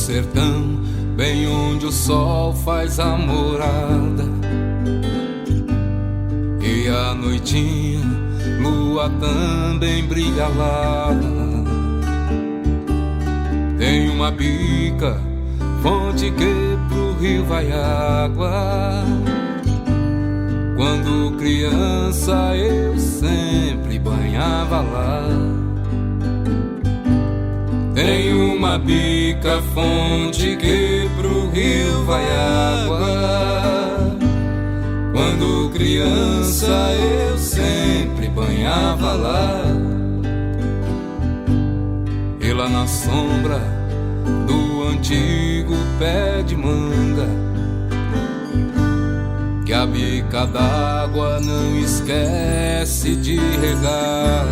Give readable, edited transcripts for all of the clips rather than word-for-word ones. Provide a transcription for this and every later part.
sertão, bem onde o sol faz a morada. E à noitinha, lua também brilha lá. Tem uma bica, fonte que pro rio vai água. Quando criança eu sempre banhava lá. Tem uma bica, fonte que pro rio vai água. Quando criança eu sempre banhava lá. E lá na sombra do antigo pé de manga, que a bica d'água não esquece de regar,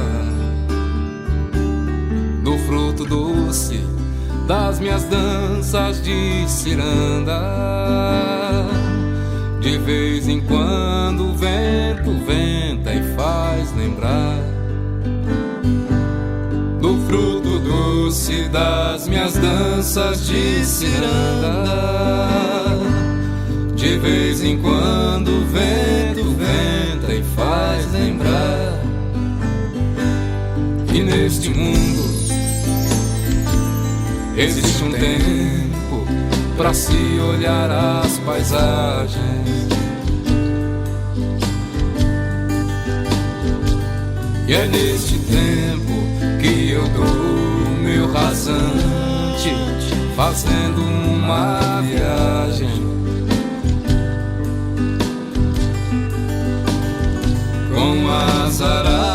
do fruto doce das minhas danças de ciranda. De vez em quando o vento venta e faz lembrar do fruto doce das minhas danças de ciranda. De vez em quando o vento venta e faz lembrar. E neste mundo existe um tempo pra se olhar as paisagens. E é neste tempo que eu dou meu rasante, fazendo uma viagem com as araras